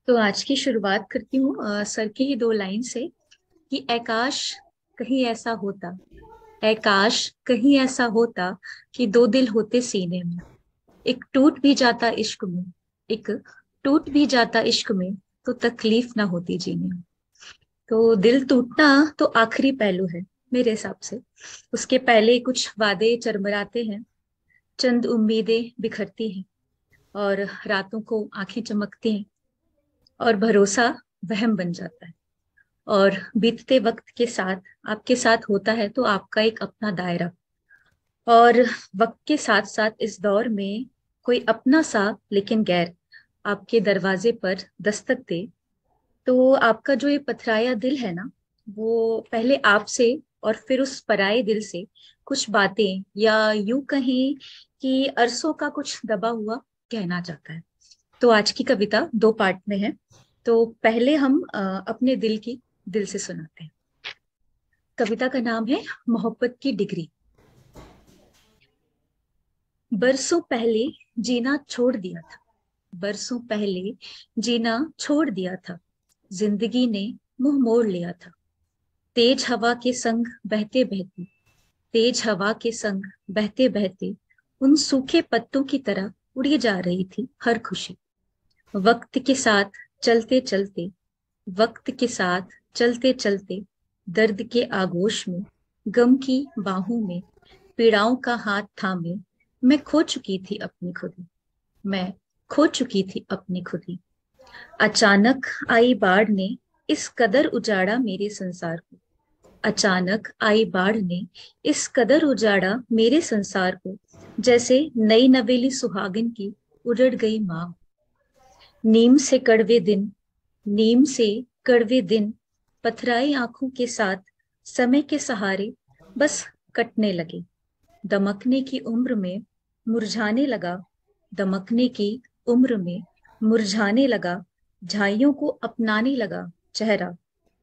तो आज की शुरुआत करती हूँ सर की ही दो लाइन से कि ऐकाश कहीं ऐसा होता, ऐकाश कहीं ऐसा होता कि दो दिल होते सीने में, एक टूट भी जाता इश्क में, एक टूट भी जाता इश्क में, तो तकलीफ ना होती जीने में। तो दिल टूटना तो आखिरी पहलू है मेरे हिसाब से। उसके पहले कुछ वादे चरमराते हैं, चंद उम्मीदें बिखरती हैं, और रातों को आंखें चमकती हैं, और भरोसा वहम बन जाता है। और बीतते वक्त के साथ आपके साथ होता है तो आपका एक अपना दायरा। और वक्त के साथ साथ इस दौर में कोई अपना सा लेकिन गैर आपके दरवाजे पर दस्तक दे, तो आपका जो ये पथराया दिल है ना, वो पहले आपसे और फिर उस पराये दिल से कुछ बातें, या यूं कहें कि अरसों का कुछ दबा हुआ कहना चाहता है। तो आज की कविता दो पार्ट में है। तो पहले हम अपने दिल की दिल से सुनाते हैं। कविता का नाम है मोहब्बत की डिग्री। बरसों पहले जीना छोड़ दिया था, बरसों पहले जीना छोड़ दिया था, जिंदगी ने मुंह मोड़ लिया था। तेज हवा के संग बहते बहते, तेज हवा के संग बहते बहते, उन सूखे पत्तों की तरह उड़ी जा रही थी हर खुशी। वक्त के साथ चलते चलते, वक्त के साथ चलते चलते, दर्द के आगोश में, गम की बाहों में, पीड़ाओं का हाथ थामे, मैं खो चुकी थी अपनी खुदी, मैं खो चुकी थी अपनी खुदी। अचानक आई बाढ़ ने इस कदर उजाड़ा मेरे संसार को, अचानक आई बाढ़ ने इस कदर उजाड़ा मेरे संसार को, जैसे नई नवेली सुहागिन की उजड़ गई माँ। नीम से कड़वे दिन, नीम से कड़वे दिन, पथराई आंखों के साथ समय के सहारे बस कटने लगे। दमकने की उम्र में मुरझाने लगा, दमकने की उम्र में मुरझाने लगा, झाइयों को अपनाने लगा चेहरा।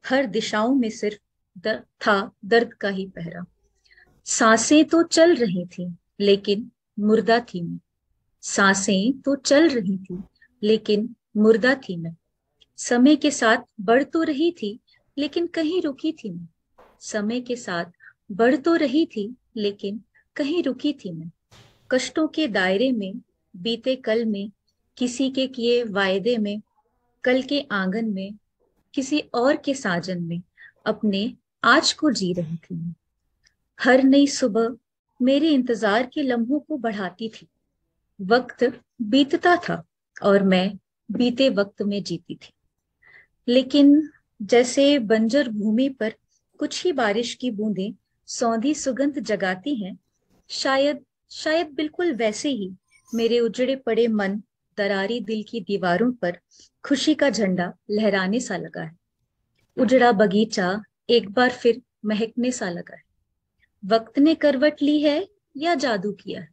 हर दिशाओं में सिर्फ था दर्द का ही पहरा। सांसें तो चल रही थी लेकिन मुर्दा थी मैं, सांसें तो चल रही थी लेकिन मुर्दा थी मैं। समय के साथ बढ़ तो रही थी लेकिन कहीं रुकी थी मैं, समय के साथ बढ़ तो रही थी लेकिन कहीं रुकी थी मैं। कष्टों के दायरे में, बीते कल में, किसी के किए वायदे में, कल के आंगन में, किसी और के साजन में, अपने आज को जी रही थी मैं। हर नई सुबह मेरे इंतजार के लम्हों को बढ़ाती थी। वक्त बीतता था और मैं बीते वक्त में जीती थी। लेकिन जैसे बंजर भूमि पर कुछ ही बारिश की बूंदें सौंधी सुगंध जगाती हैं, शायद शायद बिल्कुल वैसे ही मेरे उजड़े पड़े मन, दरारी दिल की दीवारों पर खुशी का झंडा लहराने सा लगा है। उजड़ा बगीचा एक बार फिर महकने सा लगा है। वक्त ने करवट ली है या जादू किया है,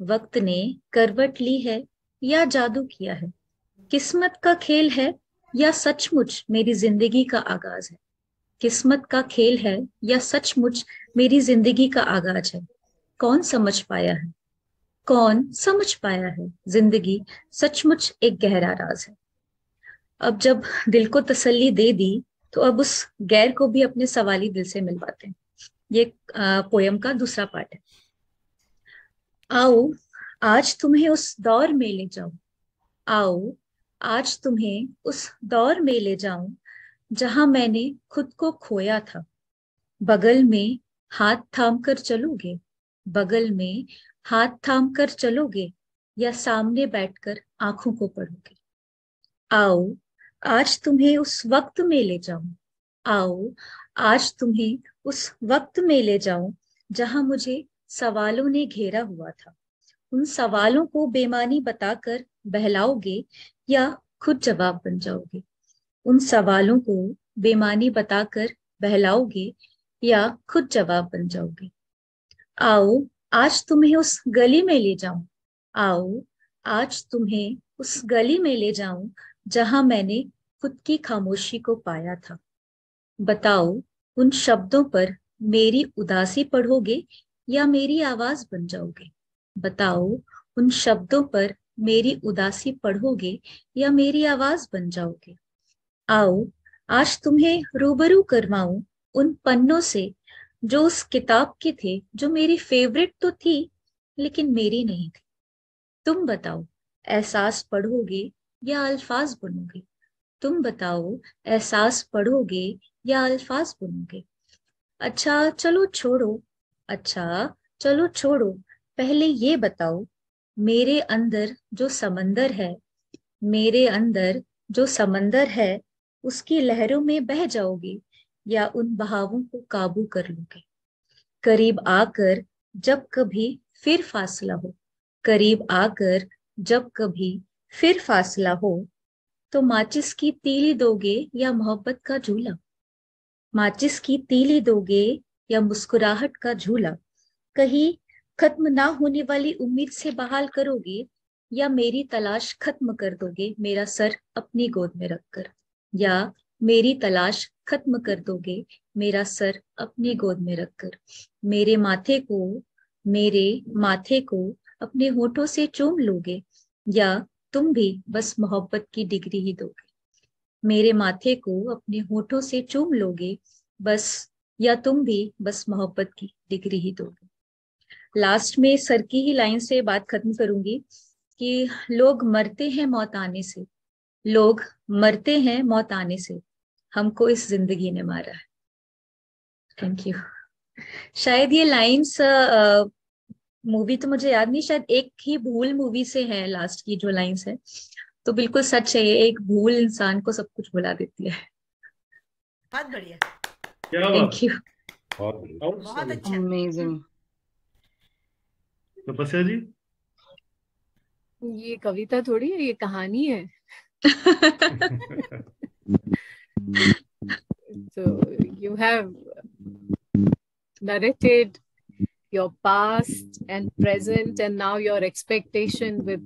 वक्त ने करवट ली है या जादू किया है। किस्मत का खेल है या सचमुच मेरी जिंदगी का आगाज है, किस्मत का खेल है या सचमुच मेरी जिंदगी का आगाज है। कौन समझ पाया है, कौन समझ पाया है, जिंदगी सचमुच एक गहरा राज है। अब जब दिल को तसल्ली दे दी, तो अब उस गैर को भी अपने सवाली दिल से मिलवाते हैं। ये पोयम का दूसरा पार्ट है। आओ आज तुम्हें उस दौर में ले जाऊं, आओ आज तुम्हें उस दौर में ले जाऊं जहां मैंने खुद को खोया था। बगल में हाथ थाम कर चलोगे, बगल में हाथ थाम कर चलोगे, या सामने बैठकर आंखों को पढ़ोगे। आओ आज तुम्हें उस वक्त में ले जाऊं, आओ आज तुम्हें उस वक्त में ले जाऊं जहां मुझे सवालों ने घेरा हुआ था। उन सवालों को बेमानी बताकर बहलाओगे, या खुद जवाब बन जाओगे। उन सवालों को बेमानी बताकर बहलाओगे, या खुद जवाब बन जाओगे। आओ आज तुम्हें उस गली में ले जाऊं, आओ आज तुम्हें उस गली में ले जाऊं जहां मैंने खुद की खामोशी को पाया था। बताओ उन शब्दों पर मेरी उदासी पढ़ोगे या मेरी आवाज बन जाओगे। बताओ उन शब्दों पर मेरी उदासी पढ़ोगे या मेरी आवाज बन जाओगे। आओ आज तुम्हें रूबरू करवाऊं उन पन्नों से जो उस किताब के थे, जो मेरी फेवरेट तो थी लेकिन मेरी नहीं थी। तुम बताओ एहसास पढ़ोगे या अल्फाज बनोगे। तुम बताओ एहसास पढ़ोगे या अल्फाज बनोगे। अच्छा चलो छोड़ो, अच्छा चलो छोड़ो, पहले ये बताओ मेरे अंदर जो समंदर है, मेरे अंदर जो समंदर है, उसकी लहरों में बह जाओगे या उन बहावों को काबू कर लोगे। करीब आकर जब कभी फिर फासला हो, करीब आकर जब कभी फिर फासला हो, तो माचिस की तीली दोगे या मोहब्बत का झूला। माचिस की तीली दोगे या मुस्कुराहट का झूला। कहीं खत्म ना होने वाली उम्मीद से बहाल करोगे या मेरी तलाश खत्म कर दोगे मेरा सर अपनी गोद में रखकर। या मेरी तलाश खत्म कर दोगे मेरा सर अपनी गोद में रखकर। मेरे माथे को मेरे माथे को अपने होठों से चूम लोगे या तुम भी बस मोहब्बत की डिग्री ही दोगे। मेरे माथे को अपने होठों से चूम लोगे बस, या तुम भी बस मोहब्बत की डिग्री ही दोगे। लास्ट में सर की ही लाइन से बात खत्म करूंगी कि लोग मरते हैं मौत आने से, लोग मरते हैं मौत आने से, हमको इस जिंदगी ने मारा है। Thank you. शायद ये लाइंस मूवी तो मुझे याद नहीं, शायद एक ही भूल मूवी से है लास्ट की जो लाइंस है। तो बिल्कुल सच है, ये एक भूल इंसान को सब कुछ भुला देती है। बहुत बढ़िया, क्या बात, थैंक यू। बहुत बढ़िया, बहुत अच्छा। अमेजिंग। तपस्या जी। ये कविता थोड़ी है, ये कहानी है। So you have narrated your past and present and now your expectation with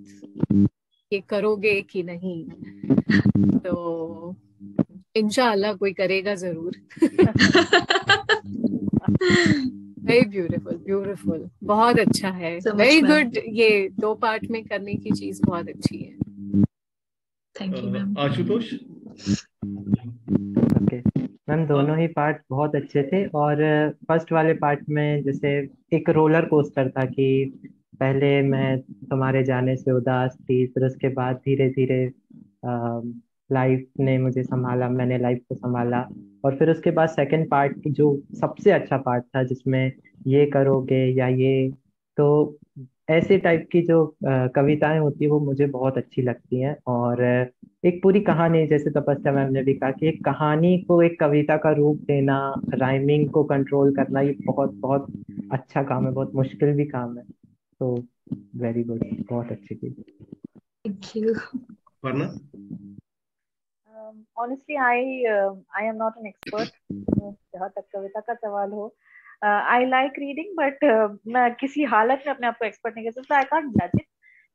ये करोगे कि नहीं, तो इंशाल्लाह कोई करेगा जरूर। वेरी ब्यूटीफुल, ब्यूटीफुल, बहुत अच्छा है, So much, very ma'am. Good. ये 2 पार्ट में करने की चीज बहुत अच्छी है। Thank you ma'am. Ashutosh. Okay ma'am, दोनों ही पार्ट बहुत अच्छे थे। और फर्स्ट वाले पार्ट में जैसे एक रोलर कोस्टर था कि पहले मैं तुम्हारे जाने से उदास थी, फिर उसके बाद धीरे धीरे लाइफ ने मुझे संभाला, मैंने लाइफ को संभाला। और फिर उसके बाद सेकंड पार्ट जो सबसे अच्छा पार्ट था, जिसमें ये करोगे या ये, तो ऐसे टाइप की जो कविताएं होती है वो मुझे बहुत अच्छी लगती हैं। और एक पूरी कहानी, जैसे तपस्या मैम ने भी कहा कि एक कहानी को एक कविता का रूप देना, राइमिंग को कंट्रोल करना, ये बहुत बहुत अच्छा काम है, बहुत मुश्किल भी काम है। तो वेरी गुड, बहुत अच्छी चीज। Thank you. वरना Honestly, I am not an expert. जहाँ तक कविता का सवाल हो, I like reading, but मैं किसी हालत में अपने आप को एक्सपर्ट नहीं कह सकता। I can't judge it.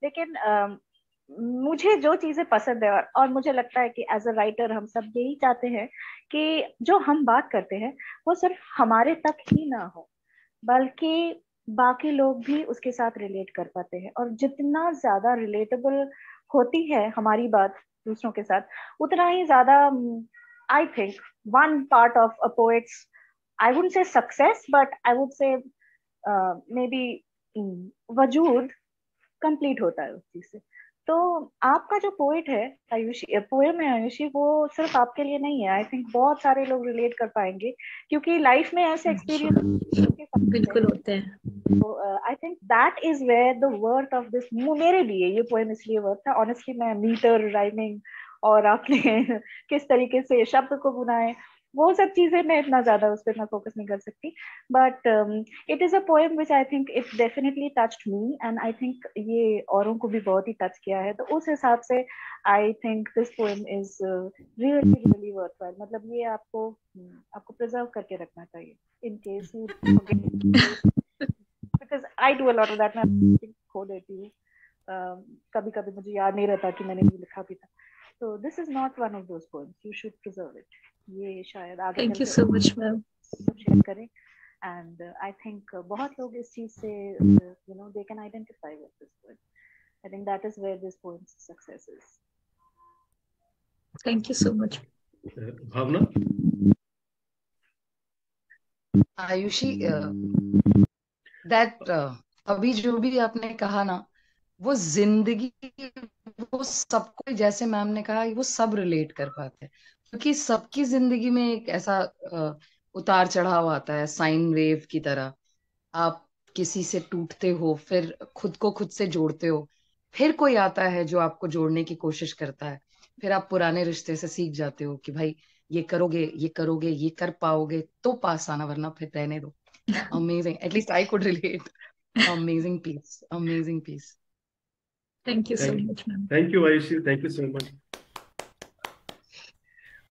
लेकिन मुझे जो चीजें पसंद है, और मुझे लगता है कि एज अ राइटर हम सब यही चाहते हैं कि जो हम बात करते हैं वो सिर्फ हमारे तक ही ना हो, बल्कि बाकी लोग भी उसके साथ रिलेट कर पाते हैं। और जितना ज्यादा रिलेटेबल होती है हमारी बात दूसरों के साथ, उतना ही ज्यादा I think one part of a poets, I wouldn't say success, but I would say may be वजूद कंप्लीट होता है उस चीज से। तो आपका जो पोएट है आयुषी, पोएम है आयुषी, वो सिर्फ आपके लिए नहीं है। आई थिंक बहुत सारे लोग रिलेट कर पाएंगे, क्योंकि लाइफ में ऐसे एक्सपीरियंस बिल्कुल होते हैं। तो I think that is where the worth of this, मेरे लिए ये पोएम इसलिए वर्थ था। ऑनेस्टली मैं मीटर, राइमिंग और आपने किस तरीके से शब्द को बुनाए, वो सब चीजें मैं इतना ज्यादा उस पर मैं फोकस नहीं कर सकती। But it is a poem which I think it definitely touched me, and I think ये औरों को भी बहुत ही टच किया है। तो उस हिसाब से I think this poem is really really worthwhile. मतलब ये आपको प्रिजर्व करके रखना चाहिए in case you, because I do a lot of that. मैं खो देती हूँ, कभी कभी मुझे याद नहीं रहता कि मैंने ये लिखा भी था। So this is not one of those poems. You should preserve it. ये शायद आगे thank you so much ma'am. Share करें, and I think बहुत लोग इस चीज से they can identify with this poem. I think that is where this poem's success is. Thank you so much. Bhavna? Ayushi, that अभी जो भी आपने कहा ना, वो जिंदगी, वो सबको, जैसे मैम ने कहा, वो सब रिलेट कर पाते हैं, क्योंकि सबकी जिंदगी में एक ऐसा उतार चढ़ाव आता है, साइन वेव की तरह। आप किसी से टूटते हो, फिर खुद को खुद से जोड़ते हो, फिर कोई आता है जो आपको जोड़ने की कोशिश करता है, फिर आप पुराने रिश्ते से सीख जाते हो कि भाई ये करोगे, ये करोगे, ये कर पाओगे तो पास आना, वरना फिर रहने दो। Amazing, at least I could relate. Amazing piece, amazing piece. Thank you so Thank you. much, ma'am. Thank you, Ayushi. Thank you so much.